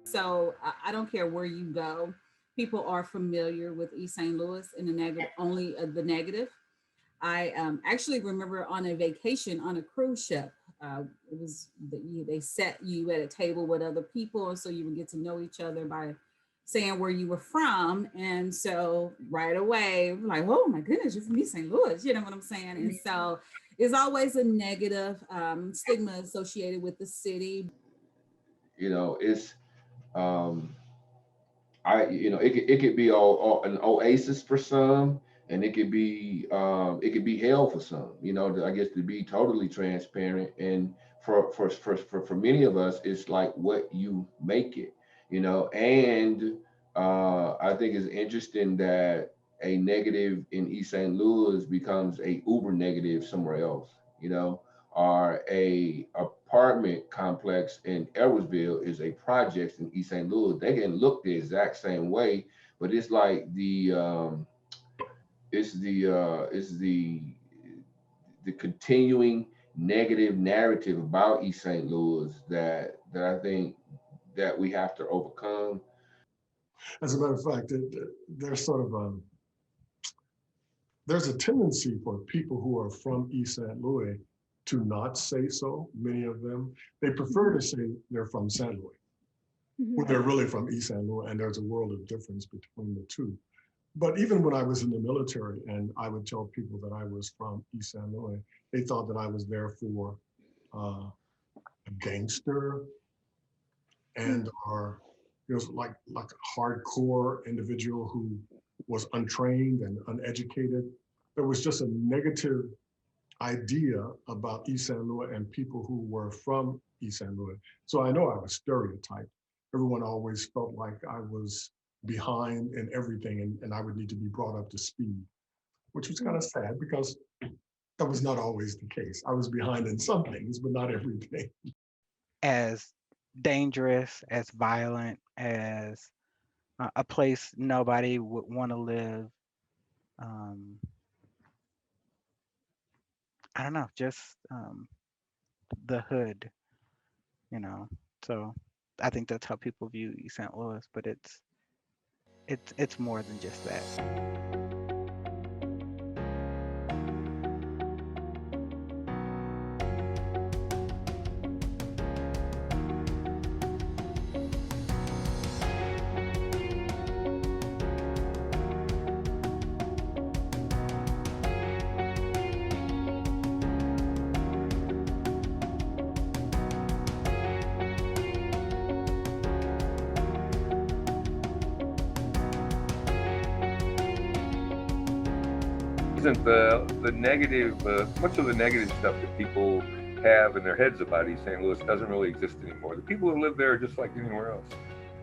So I don't care where you go, people are familiar with East St. Louis in the negative, only the negative. I actually remember on a vacation on a cruise ship. It was they set you at a table with other people, and so you would get to know each other by saying where you were from. And so right away, I'm like, oh my goodness, you're from East St. Louis. You know what I'm saying? And so it's always a negative stigma associated with the city. It's um, it could be an oasis for some, and it could be hell for some. I guess to be totally transparent, and for many of us, it's like what you make it. And I think it's interesting that a negative in East St. Louis becomes a uber negative somewhere else. Or a apartment complex in Edwardsville is a project in East St. Louis. They can look the exact same way, but it's like the continuing negative narrative about East St. Louis that I think that we have to overcome. As a matter of fact, there's sort of there's a tendency for people who are from East St. Louis to not say so. Many of them, they prefer to say they're from St. Louis when they're really from East St. Louis, and there's a world of difference between the two. But even when I was in the military and I would tell people that I was from East St. Louis, they thought that I was there for a gangster and or like a hardcore individual who was untrained and uneducated. There was just a negative idea about East St. Louis and people who were from East St. Louis. So I know I was stereotyped. Everyone always felt like I was behind in everything, and I would need to be brought up to speed, which was kind of sad because that was not always the case. I was behind in some things, but not everything. As dangerous, as violent, as a place nobody would want to live. Um, I don't know, just the hood, you know. So I think that's how people view East St. Louis, but it's more than just that. Isn't the negative, much of the negative stuff that people have in their heads about East St. Louis doesn't really exist anymore. The people who live there are just like anywhere else.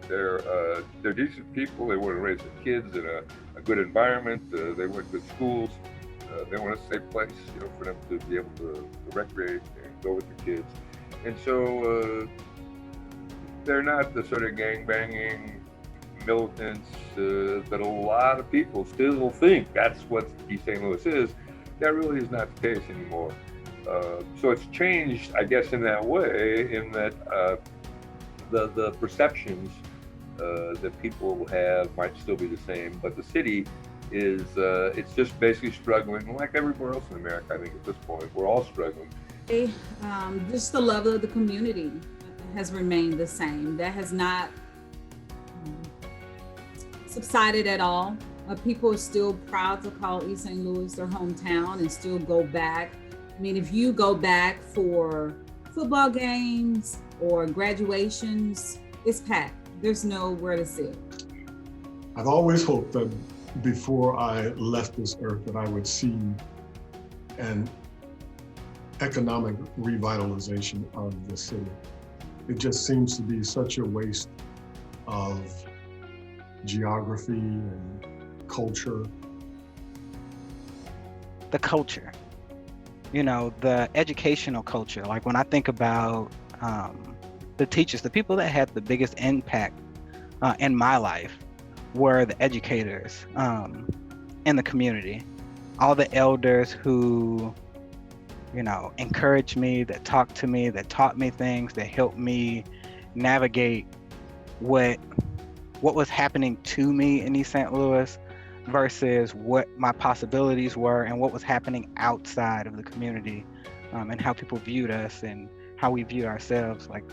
They're decent people. They want to raise their kids in a good environment. They want good schools. They want a safe place, for them to be able to recreate and go with their kids. And so they're not the sort of gang banging militants that a lot of people still think that's what East St. Louis is. That really is not the case anymore. So it's changed, I guess, in that way, in that the perceptions that people have might still be the same, but the city is it's just basically struggling like everywhere else in America. I think at this point we're all struggling. Just the level of the community has remained the same. That has not subsided at all. People are still proud to call East St. Louis their hometown and still go back. I mean, if you go back for football games or graduations, it's packed. There's nowhere to sit. I've always hoped that before I left this earth that I would see an economic revitalization of the city. It just seems to be such a waste of geography and culture. The culture. the educational culture. Like when I think about the teachers, the people that had the biggest impact in my life were the educators in the community. All the elders who, encouraged me, that talked to me, that taught me things, that helped me navigate what was happening to me in East St. Louis versus what my possibilities were and what was happening outside of the community, and how people viewed us and how we viewed ourselves. Like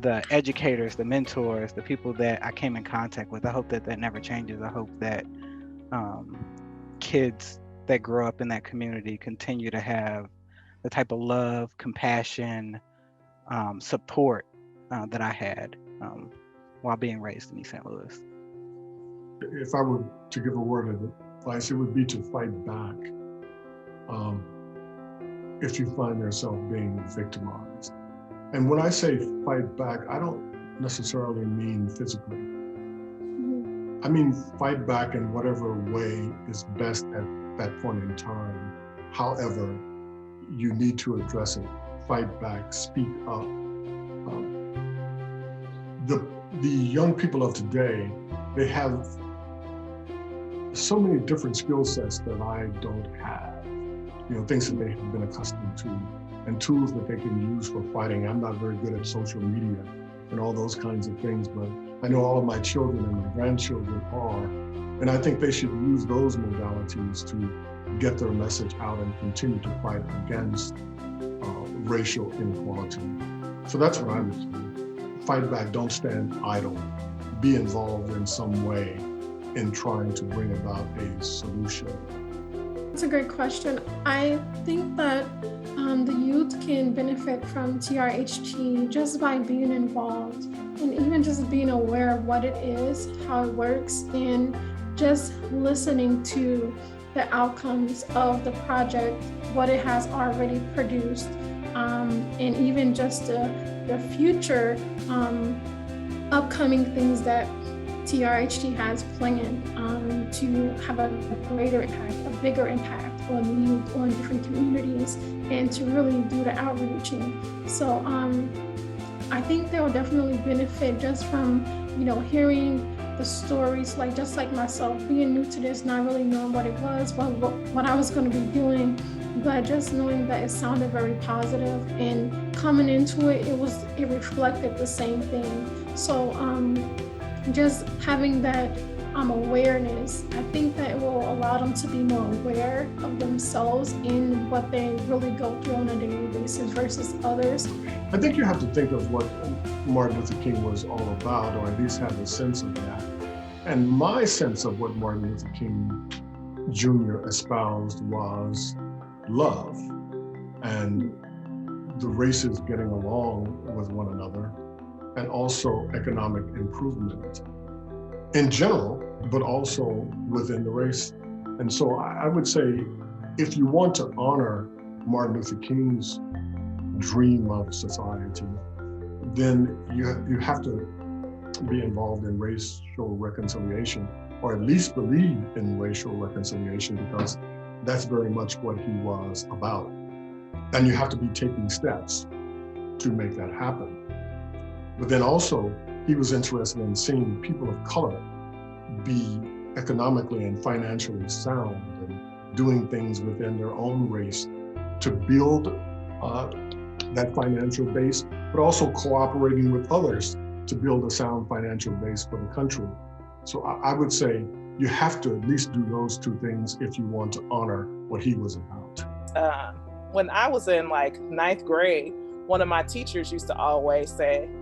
the educators, the mentors, the people that I came in contact with, I hope that never changes. I hope that kids that grow up in that community continue to have the type of love, compassion, support that I had while being raised in East St. Louis. If I were to give a word of advice, it would be to fight back if you find yourself being victimized. And when I say fight back, I don't necessarily mean physically. I mean fight back in whatever way is best at that point in time. However, you need to address it. Fight back, speak up. The young people of today, they have so many different skill sets that I don't have. Things that they have been accustomed to, and tools that they can use for fighting. I'm not very good at social media and all those kinds of things, but I know all of my children and my grandchildren are, and I think they should use those modalities to get their message out and continue to fight against racial inequality. So that's what I would say. Fight back, don't stand idle. Be involved in some way in trying to bring about a solution. That's a great question. I think that the youth can benefit from TRHT just by being involved and even just being aware of what it is, how it works, and just listening to the outcomes of the project, what it has already produced, and even just the future upcoming things that TRHT has planned to have a greater impact, a bigger impact on the youth, on different communities, and to really do the outreaching. So I think they will definitely benefit just from, hearing the stories, just like myself, being new to this, not really knowing what it was, what I was going to be doing, but just knowing that it sounded very positive, and coming into it, it reflected the same thing. So just having that awareness, I think that it will allow them to be more aware of themselves and what they really go through on a daily basis versus others. I think you have to think of what Martin Luther King was all about, or at least have a sense of that. And my sense of what Martin Luther King Jr. espoused was love and the races getting along with one another, and also economic improvement in general, but also within the race. And so I would say, if you want to honor Martin Luther King's dream of society, then you have to be involved in racial reconciliation, or at least believe in racial reconciliation, because that's very much what he was about. And you have to be taking steps to make that happen. But then also, he was interested in seeing people of color be economically and financially sound and doing things within their own race to build that financial base, but also cooperating with others to build a sound financial base for the country. So I would say you have to at least do those two things if you want to honor what he was about. When I was in ninth grade, one of my teachers used to always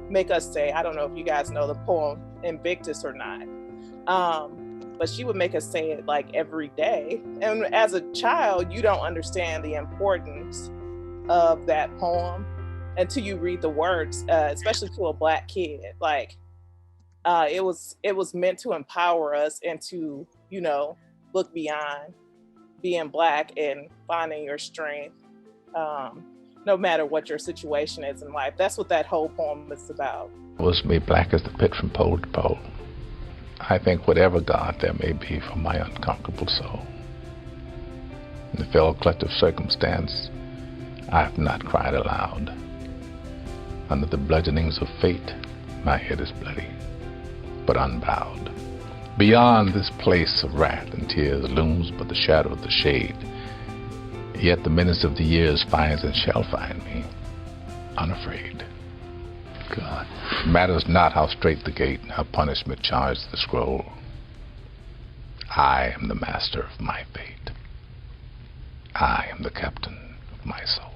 make us say, I don't know if you guys know the poem Invictus or not, but she would make us say it every day. And as a child, you don't understand the importance of that poem until you read the words, especially to a Black kid. It was meant to empower us and to, look beyond being Black and finding your strength, no matter what your situation is in life. That's what that whole poem is about. Was me black as the pit from pole to pole. I think whatever God there may be for my unconquerable soul. In the fell clutch of circumstance, I have not cried aloud. Under the bludgeonings of fate, my head is bloody, but unbowed. Beyond this place of wrath and tears looms but the shadow of the shade. Yet the menace of the years finds and shall find me, unafraid. God, it matters not how strait the gate, how punishment charged the scroll. I am the master of my fate. I am the captain of my soul.